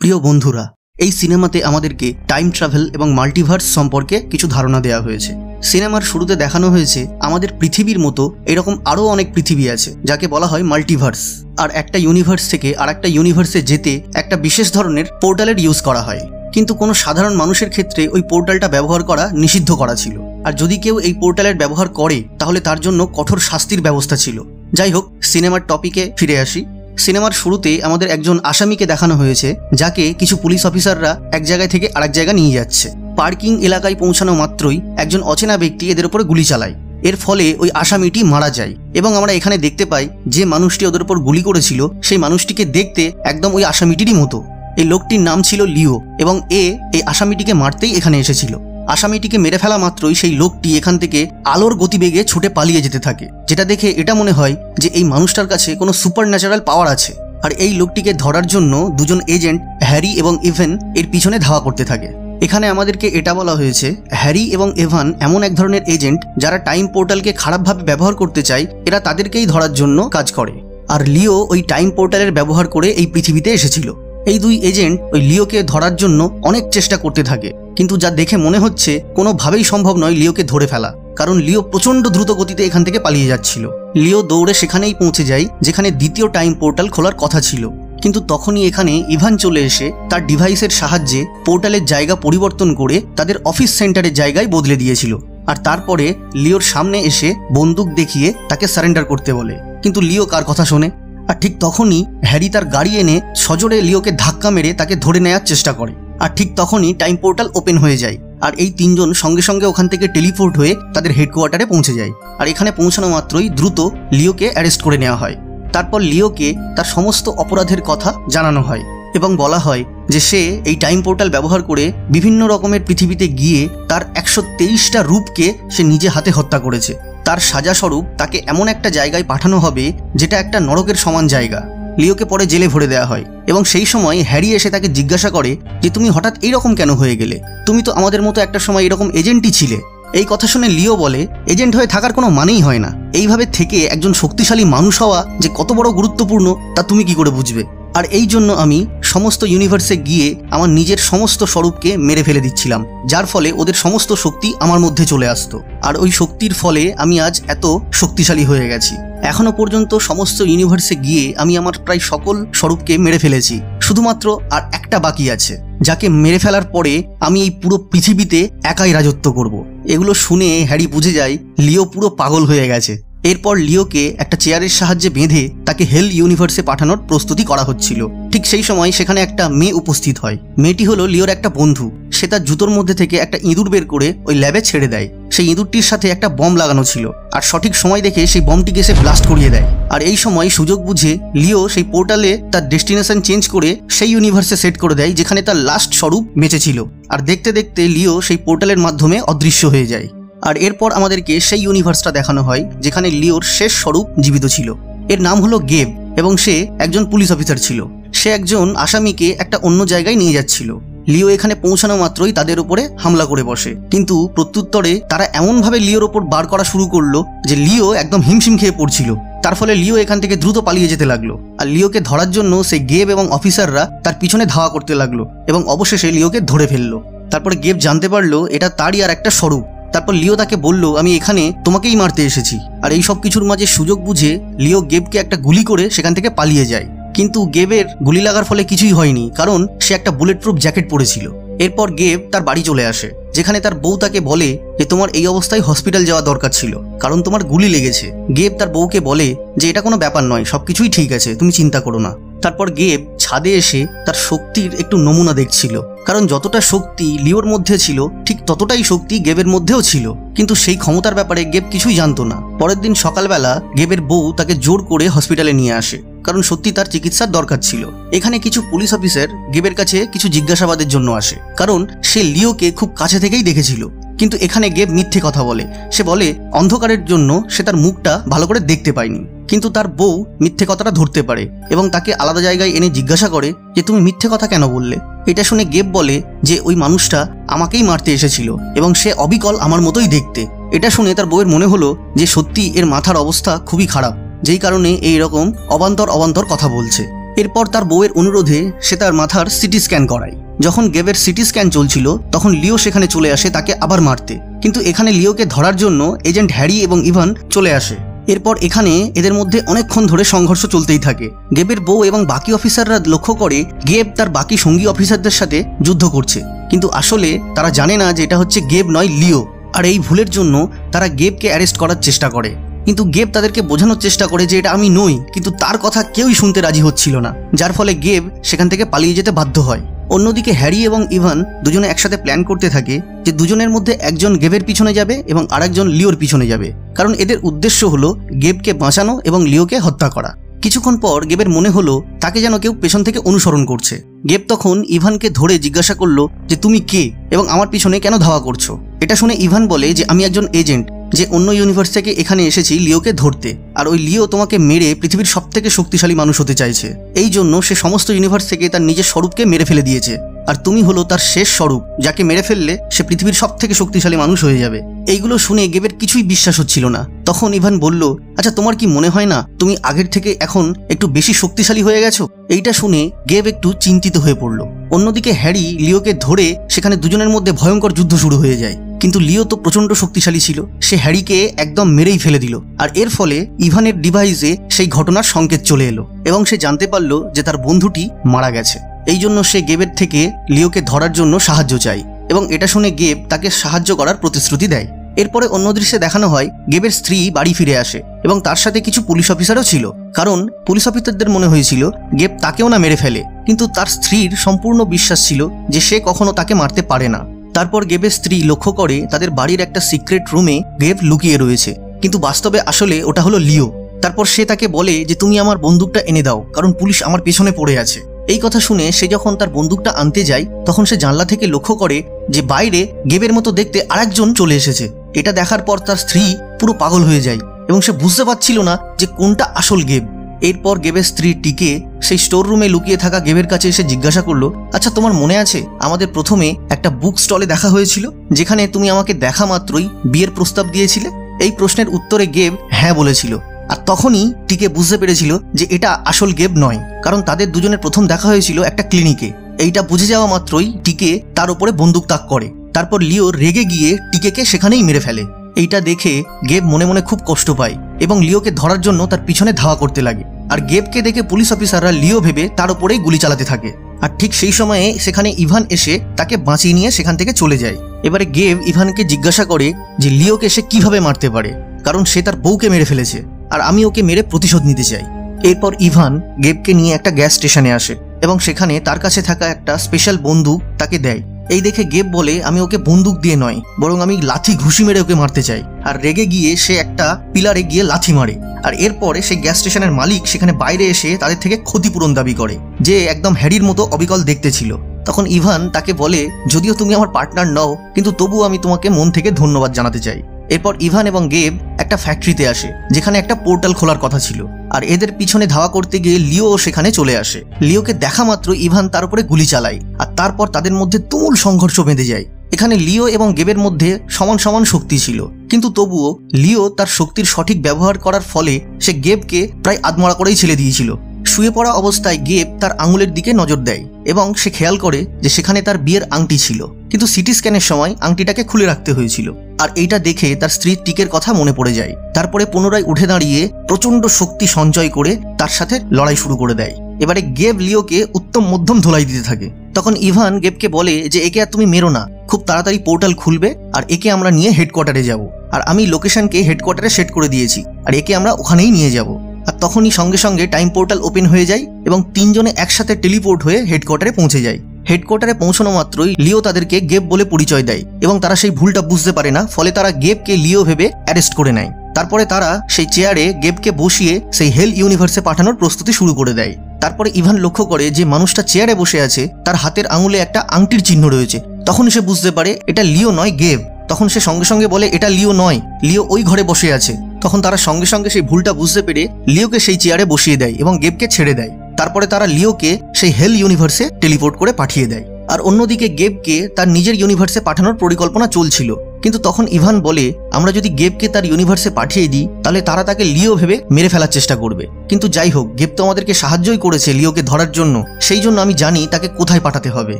প্রিয় বন্ধুরা, এই সিনেমাতে আমাদেরকে টাইম ট্রাভেল এবং মাল্টিভার্স সম্পর্কে কিছু ধারণা দেওয়া হয়েছে। সিনেমার শুরুতে দেখানো হয়েছে আমাদের পৃথিবীর মতো এরকম আরও অনেক পৃথিবী আছে, যাকে বলা হয় মাল্টিভার্স। আর একটা ইউনিভার্স থেকে আর একটা ইউনিভার্সে যেতে একটা বিশেষ ধরনের পোর্টালের ইউজ করা হয়, কিন্তু কোনো সাধারণ মানুষের ক্ষেত্রে ওই পোর্টালটা ব্যবহার করা নিষিদ্ধ করা ছিল। আর যদি কেউ এই পোর্টালের ব্যবহার করে তাহলে তার জন্য কঠোর শাস্তির ব্যবস্থা ছিল। যাই হোক, সিনেমার টপিকে ফিরে আসি। সিনেমার শুরুতে আমাদের একজন আসামিকে দেখানো হয়েছে, যাকে কিছু পুলিশ অফিসাররা এক জায়গায় থেকে আরেক জায়গায় নিয়ে যাচ্ছে। পার্কিং এলাকায় পৌঁছানো মাত্রই একজন অচেনা ব্যক্তি এদের উপরে গুলি চালায়। এর ফলে ওই আসামিটি মারা যায় এবং আমরা এখানে দেখতে পাই যে মানুষটি ওদের উপর গুলি করেছিল সেই মানুষটিকে দেখতে একদম ওই আসামিটিরই মতো। এই লোকটির নাম ছিল লিও এবং এই আসামিটিকে মারতেই এখানে এসেছিল। আসামিটিকে মেরে ফেলা মাত্রই সেই লোকটি এখান থেকে আলোর গতিবেগে ছুটে পালিয়ে যেতে থাকে, যেটা দেখে এটা মনে হয় যে এই মানুষটার কাছে কোনো সুপার ন্যাচারাল পাওয়ার আছে। আর এই লোকটিকে ধরার জন্য দুজন এজেন্ট হ্যারি এবং ইভান এর পিছনে ধাওয়া করতে থাকে। এখানে আমাদেরকে এটা বলা হয়েছে হ্যারি এবং ইভান এমন এক ধরনের এজেন্ট যারা টাইম পোর্টালকে খারাপভাবে ব্যবহার করতে চায়, এরা তাদেরকেই ধরার জন্য কাজ করে। আর লিও ওই টাইম পোর্টালের ব্যবহার করে এই পৃথিবীতে এসেছিল। এই দুই এজেন্ট ওই লিওকে ধরার জন্য অনেক চেষ্টা করতে থাকে, কিন্তু যা দেখে মনে হচ্ছে কোনোভাবেই সম্ভব নয় লিওকে ধরে ফেলা, কারণ লিও প্রচণ্ড দ্রুত গতিতে এখান থেকে পালিয়ে যাচ্ছিল। লিও দৌড়ে সেখানেই পৌঁছে যায় যেখানে দ্বিতীয় টাইম পোর্টাল খোলার কথা ছিল, কিন্তু তখনই এখানে ইভান চলে এসে তার ডিভাইসের সাহায্যে পোর্টালের জায়গা পরিবর্তন করে তাদের অফিস সেন্টারের জায়গায় বদলে দিয়েছিল। আর তারপরে লিওর সামনে এসে বন্দুক দেখিয়ে তাকে সারেন্ডার করতে বলে, কিন্তু লিও কার কথা শোনে। আর ঠিক তখনই হ্যারি তার গাড়ি এনে সজোরে লিওকে ধাক্কা মেরে তাকে ধরে নেওয়ার চেষ্টা করে। আর ঠিক তখনই টাইম পোর্টাল ওপেন হয়ে যায় আর এই তিনজন সঙ্গে সঙ্গে ওখান থেকে টেলিপোর্ট হয়ে তাদের হেডকোয়ার্টারে পৌঁছে যায়। আর এখানে পৌঁছানো মাত্রই দ্রুত লিওকে অ্যারেস্ট করে নেওয়া হয়। তারপর লিওকে তার সমস্ত অপরাধের কথা জানানো হয় এবং বলা হয় যে সে এই টাইম পোর্টাল ব্যবহার করে বিভিন্ন রকমের পৃথিবীতে গিয়ে তার 123টা রূপকে সে নিজে হাতে হত্যা করেছে। তার সাজাস্বরূপ তাকে এমন একটা জায়গায় পাঠানো হবে যেটা একটা নরকের সমান জায়গা। লিওকে পরে জেলে ভরে দেওয়া হয় এবং সেই সময় হ্যারি এসে তাকে জিজ্ঞাসা করে যে তুমি হঠাৎ এইরকম কেন হয়ে গেলে, তুমি তো আমাদের মতো একটা সময় এরকম এজেন্টই ছিলে। এই কথা শুনে লিও বলে এজেন্ট হয়ে থাকার কোনো মানেই হয় না, এইভাবে থেকে একজন শক্তিশালী মানুষ হওয়া যে কত বড় গুরুত্বপূর্ণ তা তুমি কি করে বুঝবে। আর এই জন্য আমি সমস্ত ইউনিভার্সে গিয়ে আমার নিজের সমস্ত স্বরূপকে মেরে ফেলে দিচ্ছিলাম, যার ফলে ওদের সমস্ত শক্তি আমার মধ্যে চলে আসতো। আর ওই শক্তির ফলে আমি আজ এত শক্তিশালী হয়ে গেছি। এখনো পর্যন্ত সমস্ত ইউনিভার্সে গিয়ে আমি আমার প্রায় সকল স্বরূপকে মেরে ফেলেছি, শুধুমাত্র আর একটা বাকি আছে, যাকে মেরে ফেলার পরে আমি এই পুরো পৃথিবীতে একাই রাজত্ব করব। এগুলো শুনে হ্যারি বুঝে যায় লিও পুরো পাগল হয়ে গেছে। এরপর লিওকে একটা চেয়ারের সাহায্যে বেঁধে তাকে হেল ইউনিভার্সে পাঠানোর প্রস্তুতি করা হচ্ছিল। ঠিক সেই সময় সেখানে একটা মেয়ে উপস্থিত হয়। মেয়েটি হলো লিওর একটা বন্ধু। সে তার জুতোর মধ্যে থেকে একটা ইঁদুর বের করে ওই ল্যাবে ছেড়ে দেয়। সেই ইঁদুরটির সাথে একটা বম লাগানো ছিল আর সঠিক সময় দেখে সেই বমটিকে সে ব্লাস্ট করিয়ে দেয়। আর এই সময় সুযোগ বুঝে লিও সেই পোর্টালে তার ডেস্টিনেশন চেঞ্জ করে সেই ইউনিভার্সে সেট করে দেয় যেখানে তার লাস্ট স্বরূপ বেঁচে ছিল। আর দেখতে দেখতে লিও সেই পোর্টালের মাধ্যমে অদৃশ্য হয়ে যায়। আর এরপর আমাদেরকে সেই ইউনিভার্সটা দেখানো হয় যেখানে লিওর শেষ স্বরূপ জীবিত ছিল। এর নাম হলো গেব এবং সে একজন পুলিশ অফিসার ছিল। সে একজন আসামিকে একটা অন্য জায়গায় নিয়ে যাচ্ছিল। লিও এখানে পৌঁছানো মাত্রই তাদের উপরে হামলা করে বসে, কিন্তু প্রত্যুত্তরে তারা এমনভাবে লিওর ওপর বার করা শুরু করলো যে লিও একদম হিমশিম খেয়ে পড়ছিল। তার ফলে লিও এখান থেকে দ্রুত পালিয়ে যেতে লাগলো। আর লিওকে ধরার জন্য সেই গেব এবং অফিসাররা তার পিছনে ধাওয়া করতে লাগলো এবং অবশেষে লিওকে ধরে ফেললো। তারপরে গেব জানতে পারলো এটা তারই আর একটা স্বরূপ। তারপর লিও তাকে বলল আমি এখানে তোমাকেই মারতে এসেছি। আর এই সব কিছুর মাঝে সুযোগ বুঝে লিও গেবকে একটা গুলি করে সেখান থেকে পালিয়ে যায়, কিন্তু গেবের গুলি লাগার ফলে কিছুই হয়নি, কারণ সে একটা বুলেট প্রুফ জ্যাকেট পরেছিল। এরপর গেব তার বাড়ি চলে আসে, যেখানে তার বউ তাকে বলে যে তোমার এই অবস্থায় হসপিটাল যাওয়া দরকার ছিল, কারণ তোমার গুলি লেগেছে। গেব তার বউকে বলে যে এটা কোনো ব্যাপার নয়, সবকিছুই ঠিক আছে, তুমি চিন্তা করো না। তারপর গেব ছাদে এসে তার শক্তির একটু নমুনা দেখছিল, কারণ যতটা শক্তি লিওর মধ্যে ছিল ঠিক ততটাই শক্তি গেবের মধ্যেও ছিল, কিন্তু সেই ক্ষমতার ব্যাপারে গেব কিছুই জানতো না। পরের দিন সকালবেলা গেবের বউ তাকে জোর করে হসপিটালে নিয়ে আসে, কারণ সত্যি তার চিকিৎসার দরকার ছিল। এখানে কিছু পুলিশ অফিসার গেবের কাছে কিছু জিজ্ঞাসাবাদের জন্য আসে, কারণ সে লিওকে খুব কাছে থেকেই দেখেছিল। কিন্তু এখানে গেব মিথ্যে কথা বলে। সে বলে অন্ধকারের জন্য সে তার মুখটা ভালো করে দেখতে পায়নি, কিন্তু তার বউ মিথ্যে কথাটা ধরতে পারে এবং তাকে আলাদা জায়গায় এনে জিজ্ঞাসা করে যে তুমি মিথ্যে কথা কেন বললে। এটা শুনে গেব বলে যে ওই মানুষটা আমাকেই মারতে এসেছিল এবং সে অবিকল আমার মতোই দেখতে। এটা শুনে তার বউয়ের মনে হলো যে সত্যি এর মাথার অবস্থা খুবই খারাপ, যেই কারণে এই রকম অবান্তর কথা বলছে। এরপর তার বউয়ের অনুরোধে সে তার মাথার সিটি স্ক্যান করায়। যখন গেবের সিটি স্ক্যান চলছিল তখন লিও সেখানে চলে আসে তাকে আবার মারতে, কিন্তু এখানে লিওকে ধরার জন্য এজেন্ট হ্যারি এবং ইভান চলে আসে। এরপর এখানে এদের মধ্যে অনেকক্ষণ ধরে সংঘর্ষ চলতেই থাকে। গেবের বউ এবং বাকি অফিসাররা লক্ষ্য করে গেব তার বাকি সঙ্গী অফিসারদের সাথে যুদ্ধ করছে, কিন্তু আসলে তারা জানে না যে এটা হচ্ছে গেব নয়, লিও। আর এই ভুলের জন্য তারা গেবকে অ্যারেস্ট করার চেষ্টা করে, কিন্তু গেব তাদেরকে বোঝানোর চেষ্টা করে যে এটা আমি নই, কিন্তু তার কথা কেউই শুনতে রাজি হচ্ছিল না, যার ফলে গেব সেখান থেকে পালিয়ে যেতে বাধ্য হয়। অন্যদিকে হ্যারি এবং ইভান দুজনে একসাথে প্ল্যান করতে থাকে যে দুজনের মধ্যে একজন গেবের পিছনে যাবে এবং আরেকজন লিওর পিছনে যাবে, কারণ এদের উদ্দেশ্য হলো গেবকে বাঁচানো এবং লিওকে হত্যা করা। কিছুক্ষণ পর গেবের মনে হলো তাকে যেন কেউ পেছন থেকে অনুসরণ করছে। গেব তখন ইভানকে ধরে জিজ্ঞাসা করলো যে তুমি কে এবং আমার পিছনে কেন ধাওয়া করছো। এটা শুনে ইভান বলে যে আমি একজন এজেন্ট যে অন্য ইউনিভার্স থেকে এখানে এসেছি লিওকে ধরতে, আর ওই লিও তোমাকে মেরে পৃথিবীর সবথেকে শক্তিশালী মানুষ হতে চাইছে, এই জন্য সে সমস্ত ইউনিভার্স থেকে তার নিজের স্বরূপকে মেরে ফেলে দিয়েছে, আর তুমি হলো তার শেষ স্বরূপ যাকে মেরে ফেললে সে পৃথিবীর সবথেকে শক্তিশালী মানুষ হয়ে যাবে। এইগুলো শুনে গেবের কিছুই বিশ্বাস হচ্ছিল না। তখন ইভান বলল, আচ্ছা তোমার কি মনে হয় না তুমি আগের থেকে এখন একটু বেশি শক্তিশালী হয়ে গেছো? এইটা শুনে গেব একটু চিন্তিত হয়ে পড়ল। অন্যদিকে হ্যারি লিওকে ধরে সেখানে দুজনের মধ্যে ভয়ঙ্কর যুদ্ধ শুরু হয়ে যায়, কিন্তু লিও তো প্রচন্ড শক্তিশালী ছিল, সে হ্যারিকে একদম মেরেই ফেলে দিল। আর এর ফলে ইভানের ডিভাইসে সেই ঘটনার সংকেত চলে এলো এবং সে জানতে পারলো যে তার বন্ধুটি মারা গেছে। এই জন্য সে গেবের থেকে লিওকে ধরার জন্য সাহায্য চায় এবং এটা শুনে গেব তাকে সাহায্য করার প্রতিশ্রুতি দেয়। এরপরে অন্য দৃশ্যে দেখানো হয় গেবের স্ত্রী বাড়ি ফিরে আসে এবং তার সাথে কিছু পুলিশ অফিসারও ছিল, কারণ পুলিশ অফিসারদের মনে হয়েছিল গেব তাকেও না মেরে ফেলে, কিন্তু তার স্ত্রীর সম্পূর্ণ বিশ্বাস ছিল যে সে কখনো তাকে মারতে পারে না। তারপর গেবের স্ত্রী লক্ষ্য করে তাদের বাড়ির একটা সিক্রেট রুমে গেব লুকিয়ে রয়েছে, কিন্তু বাস্তবে আসলে ওটা হলো লিও। তারপর সে তাকে বলে যে তুমি আমার বন্দুকটা এনে দাও, কারণ পুলিশ আমার পেছনে পড়ে আছে। এই কথা শুনে সে যখন তার বন্দুকটা আনতে যায় তখন সে জানলা থেকে লক্ষ্য করে যে বাইরে গেবের মতো দেখতে আরেকজন চলে এসেছে। এটা দেখার পর তার স্ত্রী পুরো পাগল হয়ে যায় এবং সে বুঝতে পারছিল না যে কোনটা আসল গেব। এরপর গেবের স্ত্রী টিকে সেই স্টোর রুমে লুকিয়ে থাকা গেবের কাছে এসে জিজ্ঞাসা করলো, আচ্ছা তোমার মনে আছে আমাদের প্রথমে একটা বুক স্টলে দেখা হয়েছিল, যেখানে তুমি আমাকে দেখা মাত্রই বিয়ের প্রস্তাব দিয়েছিলে? এই প্রশ্নের উত্তরে গেব হ্যাঁ বলেছিল। আর তখনই টিকে বুঝতে পেরেছিল যে এটা আসল গেব নয়, কারণ তাদের দুজনের প্রথম দেখা হয়েছিল একটা ক্লিনিকে। এইটা বুঝে যাওয়া মাত্রই টিকে তার উপরে বন্দুক তাক করে। তারপর লিও রেগে গিয়ে টিকেকে সেখানেই মেরে ফেলে। এইটা দেখে গেব মনে মনে খুব কষ্ট পায় এবং লিওকে ধরার জন্য তার পিছনে ধাওয়া করতে লাগে। আর গেবকে দেখে পুলিশ অফিসাররা লিও ভেবে তার উপরেই গুলি চালাতে থাকে। আর ঠিক সেই সময়ে সেখানে ইভান এসে তাকে বাঁচিয়ে নিয়ে সেখান থেকে চলে যায়। এবারে গেব ইভানকে জিজ্ঞাসা করে যে লিওকে সে কিভাবে মারতে পারে, কারণ সে তার বউকে মেরে ফেলেছে আর আমি ওকে মেরে প্রতিশোধ নিতে চাই। এরপর ইভান গেবকে নিয়ে একটা গ্যাস স্টেশনে আসে এবং সেখানে তার কাছে থাকা একটা স্পেশাল বন্দুক তাকে দেয়। এই দেখে গেব বলে আমি ওকে বন্দুক দিয়ে নয় বরং আমি লাথি ঘুষি মেরে ওকে মারতে চাই। আর রেগে গিয়ে সে একটা পিলারে গিয়ে লাথি মারে। আর এরপরে সেই গ্যাস স্টেশনের মালিক সেখানে বাইরে এসে তাদের থেকে ক্ষতিপূরণ দাবি করে, যে একদম হ্যারির মতো অবিকল দেখতে ছিল। তখন ইভান তাকে বলে, যদিও তুমি আমার পার্টনার নও, কিন্তু তবুও আমি তোমাকে মন থেকে ধন্যবাদ জানাতে চাই। এরপর ইভান এবং গেব একটা ফ্যাক্টরিতে আসে যেখানে একটা পোর্টাল খোলার কথা ছিল, আর এদের পিছনে ধাওয়া করতে গিয়ে লিও সেখানে চলে আসে। লিওকে দেখা মাত্র ইভান তার উপরে গুলি চালায় আর তারপর তাদের মধ্যে তুমুল সংঘর্ষ বেঁধে যায়। এখানে লিও এবং গেবের মধ্যে সমান সমান শক্তি ছিল, কিন্তু তবুও লিও তার শক্তির সঠিক ব্যবহার করার ফলে সে গেবকে প্রায় আধমরা করেই ছেড়ে দিয়েছিল। শুয়ে পড়া অবস্থায় গেব তার আঙুলের দিকে নজর দেয় এবং সে খেয়াল করে যে সেখানে তার বিয়ের আংটি ছিল, কিন্তু সিটি স্ক্যানের সময় আংটিটাকে খুলে রাখতে হয়েছিল। আর এইটা দেখে তার স্ত্রী টিকের কথা মনে পড়ে যায়। তারপরে পুনরায় উঠে দাঁড়িয়ে প্রচন্ড শক্তি সঞ্চয় করে তার সাথে লড়াই শুরু করে দেয়। এবারে গেব লিওকে উত্তম মধ্যম ধোলাই দিতে থাকে। তখন ইভান গেবকে বলে যে একে আর তুমি মেরো না, খুব তাড়াতাড়ি পোর্টাল খুলবে আর একে আমরা নিয়ে হেডকোয়ার্টারে যাব, আর আমি লোকেশনকে হেডকোয়ার্টারে সেট করে দিয়েছি আর একে আমরা ওখানেই নিয়ে যাব। আর তখনই সঙ্গে সঙ্গে টাইম পোর্টাল ওপেন হয়ে যায় এবং তিনজনে একসাথে টেলিপোর্ট হয়ে হেডকোয়ার্টারে পৌঁছে যায়। হেডকোয়ার্টারে পৌঁছানো মাত্রই লিও তাদেরকে গেব বলে পরিচয় দেয় এবং তারা সেই ভুলটা বুঝতে পারে না, ফলে তারা গেবকে লিও ভেবে অ্যারেস্ট করে নেয়। তারপরে তারা সেই চেয়ারে গেবকে বসিয়ে সেই হেল ইউনিভার্সে পাঠানোর প্রস্তুতি শুরু করে দেয়। তারপরে ইভান লক্ষ্য করে যে মানুষটা চেয়ারে বসে আছে তার হাতের আঙুলে একটা আংটির চিহ্ন রয়েছে। তখন সে বুঝতে পারে এটা লিও নয়, গেব। তখন সে সঙ্গে সঙ্গে বলে এটা লিও নয়, লিও ওই ঘরে বসে আছে। তখন তারা সঙ্গে সঙ্গে সেই ভুলটা বুঝতে পেরে লিওকে সেই চেয়ারে বসিয়ে দেয় এবং গেবকে ছেড়ে দেয়। তারপরে তারা লিওকে সেই হেল ইউনিভার্সে টেলিপোর্ট করে পাঠিয়ে দেয়। আর অন্যদিকে গেবকে তার নিজের ইউনিভার্সে পাঠানোর পরিকল্পনা চলছিল, কিন্তু তখন ইভান বলে আমরা যদি গেবকে তার ইউনিভার্সে পাঠিয়ে দিই তাহলে তারা তাকে লিও ভেবে মেরে ফেলার চেষ্টা করবে। কিন্তু যাই হোক, গেব তো আমাদেরকে সাহায্যই করেছে লিওকে ধরার জন্য, সেই জন্য আমি জানি তাকে কোথায় পাঠাতে হবে।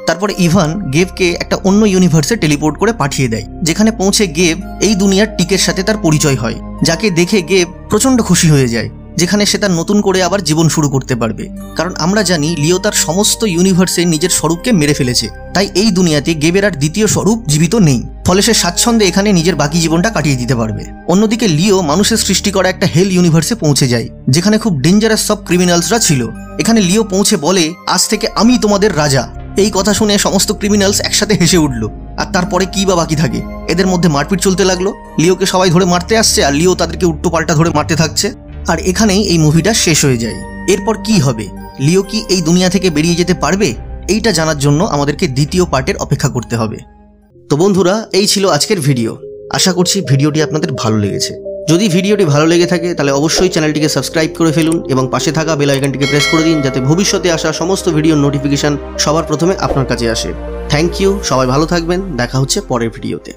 তারপরে ইভান গেবকে একটা অন্য ইউনিভার্সে টেলিপোর্ট করে পাঠিয়ে দেয়, যেখানে পৌঁছে গেব এই দুনিয়ার টিকের সাথে তার পরিচয় হয়, যাকে দেখে গেব প্রচন্ড খুশি হয়ে যায়, যেখানে সে তার নতুন করে আবার জীবন শুরু করতে পারবে। কারণ আমরা জানি লিও তার সমস্ত ইউনিভার্সে নিজের স্বরূপকে মেরে ফেলেছে, তাই এই দুনিয়াতে গেবের আর দ্বিতীয় স্বরূপ জীবিত নেই, ফলে সে স্বাচ্ছন্দ্যে এখানে নিজের বাকি জীবনটা কাটিয়ে দিতে পারবে। অন্যদিকে লিও মানুষের সৃষ্টি করা একটা হেল ইউনিভার্সে পৌঁছে যায়, যেখানে খুব ডেঞ্জারাস সব ক্রিমিনালসরা ছিল। এখানে লিও পৌঁছে বলে আজ থেকে আমি তোমাদের রাজা। এই কথা শুনে সমস্ত ক্রিমিনালস একসাথে হেসে উঠল। আর তারপরে কি বা বাকি থাকে, এদের মধ্যে মারপিট চলতে লাগলো। লিওকে সবাই ধরে মারতে আসছে আর লিও তাদেরকে উল্টো পাল্টা ধরে মারতে থাকছে। আর এখানেই এই মুভিটা শেষ হয়ে যায়। এরপর কি হবে, লিও কি এই দুনিয়া থেকে বেরিয়ে যেতে পারবে, এইটা জানার জন্য আমাদেরকে দ্বিতীয় পার্টের অপেক্ষা করতে হবে। তো বন্ধুরা, এই ছিল আজকের ভিডিও। আশা করছি ভিডিওটি আপনাদের ভালো লেগেছে। যদি ভিডিওটি ভালো লেগে থাকে তাহলে অবশ্যই চ্যানেলটিকে সাবস্ক্রাইব করে ফেলুন এবং পাশে থাকা বেল আইকনটিকে প্রেস করে দিন, যাতে ভবিষ্যতে আসা সমস্ত ভিডিওর নোটিফিকেশন সবার প্রথমে আপনার কাছে আসে। থ্যাংক ইউ, সবাই ভালো থাকবেন। দেখা হচ্ছে পরের ভিডিওতে।